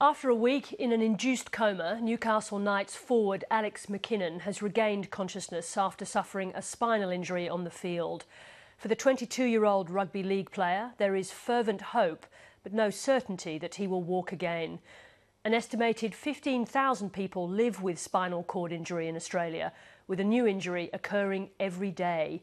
After a week in an induced coma, Newcastle Knights forward Alex McKinnon has regained consciousness after suffering a spinal injury on the field. For the 22-year-old rugby league player, there is fervent hope, but no certainty that he will walk again. An estimated 15,000 people live with spinal cord injury in Australia, with a new injury occurring every day.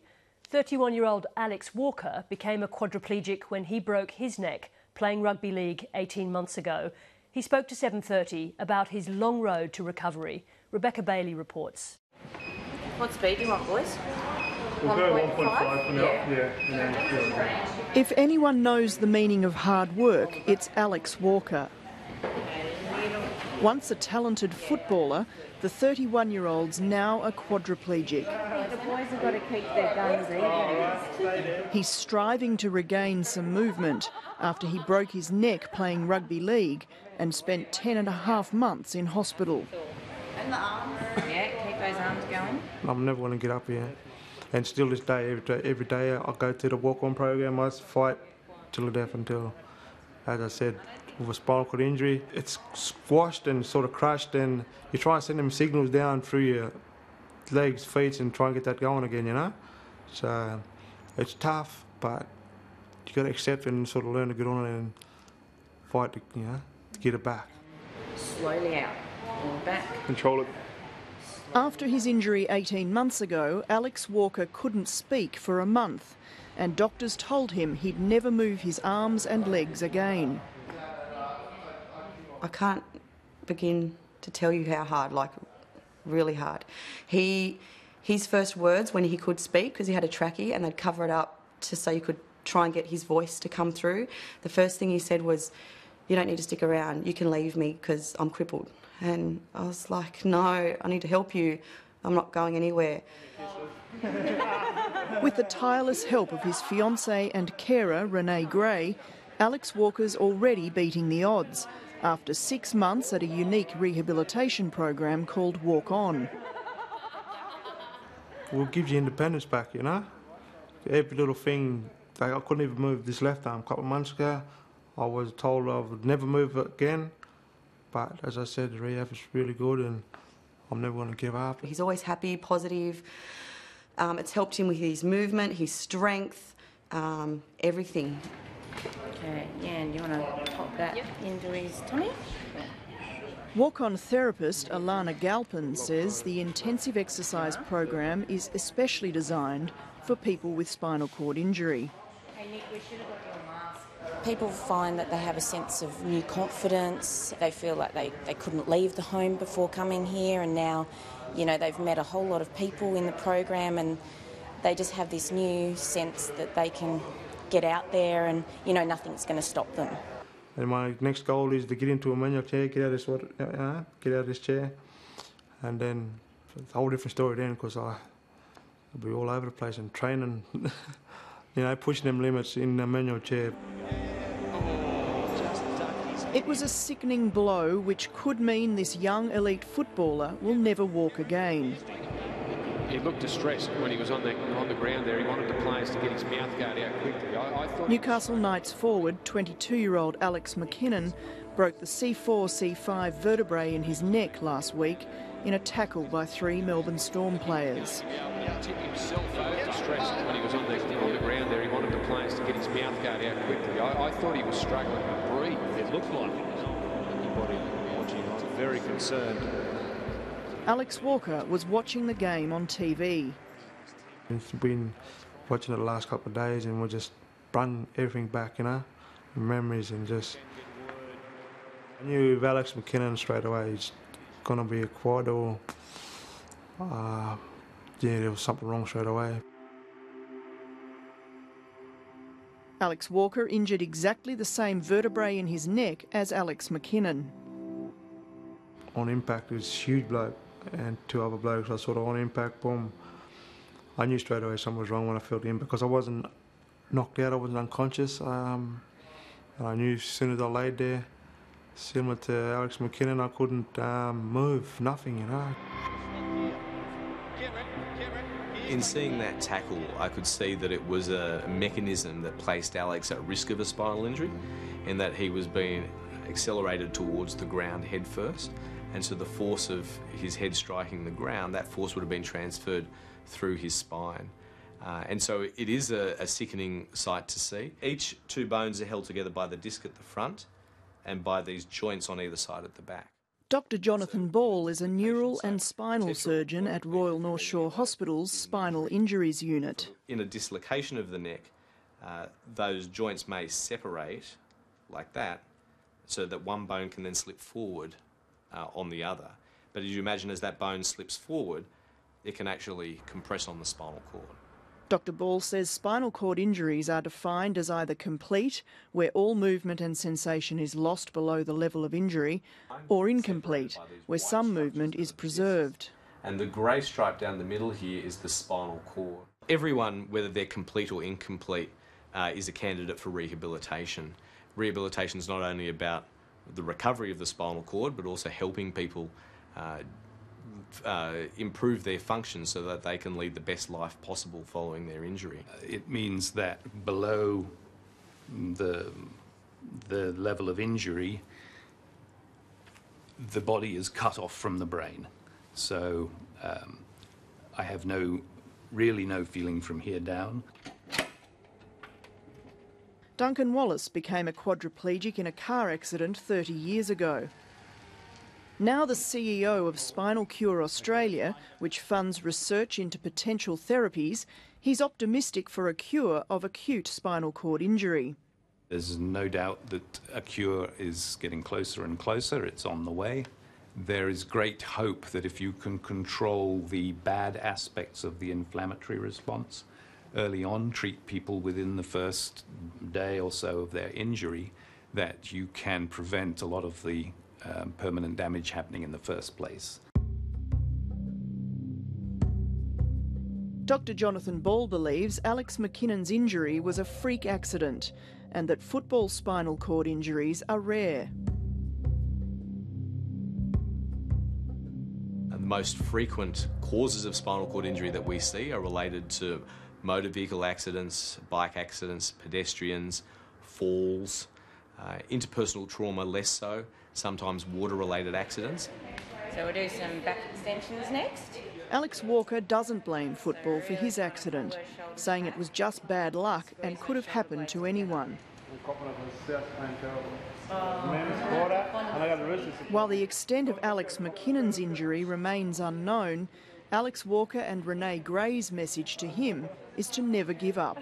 31-year-old Alex Walker became a quadriplegic when he broke his neck playing rugby league 18 months ago. He spoke to 7:30 about his long road to recovery. Rebecca Baillie reports. What speed do you want, boys? We'll go 1.5 for now. Yeah. If anyone knows the meaning of hard work, it's Alex Walker. Once a talented footballer, the 31-year-old's now a quadriplegic. The boys have got to keep their guns even. He's striving to regain some movement after he broke his neck playing rugby league and spent 10.5 months in hospital. And the arms. Yeah, keep those arms going. I'm never going to get up here. And still this day, every day I go to the walk-on program, I fight till the death until, as I said, with a spinal cord injury, it's squashed and sort of crushed, and you try and send them signals down through your legs, feet, and try and get that going again, you know? So it's tough, but you got to accept it and sort of learn to get on it and fight to, you know, to get it back. Slowly out and back. Control it. After his injury 18 months ago, Alex Walker couldn't speak for a month, and doctors told him he'd never move his arms and legs again. I can't begin to tell you how hard, like really hard. His first words when he could speak, because he had a trachea and they'd cover it up just so you could try and get his voice to come through, the first thing he said was, "You don't need to stick around, you can leave me because I'm crippled." And I was like, "No, I need to help you, I'm not going anywhere." With the tireless help of his fiancée and carer, Renee Gray, Alex Walker's already beating the odds after 6 months at a unique rehabilitation program called Walk On. Well, it gives you independence back, you know? Every little thing, like I couldn't even move this left arm a couple of months ago. I was told I would never move it again, but as I said, the rehab is really good and I'm never going to give up. He's always happy, positive. It's helped him with his movement, his strength, everything. Okay, yeah, and you want to pop that into his tummy? Walk-on therapist Alana Galpin says the intensive exercise program is especially designed for people with spinal cord injury. Hey Nick, we should have got your mask. People find that they have a sense of new confidence. They feel like they couldn't leave the home before coming here, and now, you know, they've met a whole lot of people in the program and they just have this new sense that they can get out there and, you know, nothing's going to stop them. And my next goal is to get into a manual chair, get out of this chair, and then it's a whole different story then, because I'll be all over the place and training, you know, pushing them limits in a manual chair. It was a sickening blow which could mean this young elite footballer will never walk again. He looked distressed when he was on the ground there. He wanted the players to get his mouth guard out quickly. I thought Newcastle Knights forward, 22-year-old Alex McKinnon, broke the C4-C5 vertebrae in his neck last week in a tackle by 3 Melbourne Storm players. he tipped himself over, distressed when he was on the ground there. He wanted the players to get his mouth guard out quickly. I thought he was struggling to breathe. It looked like it. Anybody watching was very concerned. Alex Walker was watching the game on TV. We've been watching it the last couple of days and we just brought everything back, you know, memories, and just... I knew with Alex McKinnon straight away, he's going to be a quad, or... yeah, there was something wrong straight away. Alex Walker injured exactly the same vertebrae in his neck as Alex McKinnon. On impact, it was a huge bloke, and 2 other blokes. I sort of on impact, boom. I knew straight away something was wrong when I felt the impact, because I wasn't knocked out, I wasn't unconscious. And I knew as soon as I laid there, similar to Alex McKinnon, I couldn't move, nothing, you know. In seeing that tackle, I could see that it was a mechanism that placed Alex at risk of a spinal injury, and that he accelerated towards the ground head first, and so the force of his head striking the ground, that force would have been transferred through his spine. And so it is a sickening sight to see. Each two bones are held together by the disc at the front and by these joints on either side at the back. Dr Jonathon Ball is a neural and spinal surgeon at Royal North Shore Hospital's Spinal Injuries Unit. In a dislocation of the neck, those joints may separate like that, so that one bone can then slip forward on the other. But as you imagine, as that bone slips forward, it can actually compress on the spinal cord. Dr Ball says spinal cord injuries are defined as either complete, where all movement and sensation is lost below the level of injury, or incomplete, where some movement is preserved. And the grey stripe down the middle here is the spinal cord. Everyone, whether they're complete or incomplete, is a candidate for rehabilitation. Rehabilitation is not only about the recovery of the spinal cord, but also helping people improve their function so that they can lead the best life possible following their injury. It means that below the level of injury, the body is cut off from the brain. So I have really no feeling from here down. Duncan Wallace became a quadriplegic in a car accident 30 years ago. Now the CEO of Spinal Cure Australia, which funds research into potential therapies, he's optimistic for a cure of acute spinal cord injury. There's no doubt that a cure is getting closer and closer. It's on the way. There is great hope that if you can control the bad aspects of the inflammatory response early on, treat people within the first day or so of their injury, that you can prevent a lot of the permanent damage happening in the first place. Dr Jonathon Ball believes Alex McKinnon's injury was a freak accident and that football spinal cord injuries are rare. And the most frequent causes of spinal cord injury that we see are related to motor vehicle accidents, bike accidents, pedestrians, falls, interpersonal trauma less so, sometimes water-related accidents. So we'll do some back extensions next. Alex Walker doesn't blame football for his accident, saying it was just bad luck and could have happened to anyone. While the extent of Alex McKinnon's injury remains unknown, Alex Walker and Renee Gray's message to him is to never give up.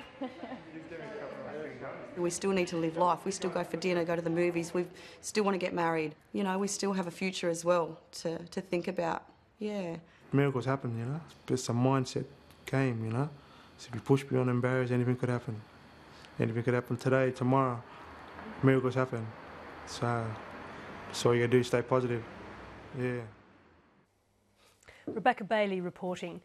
We still need to live life. We still go for dinner, go to the movies. We still want to get married. You know, we still have a future as well to think about. Yeah. Miracles happen, you know. It's a mindset game, you know. So if you push beyond them barriers, anything could happen. Anything could happen today, tomorrow. Miracles happen. So that's all you gotta do, stay positive. Yeah. Rebecca Baillie reporting.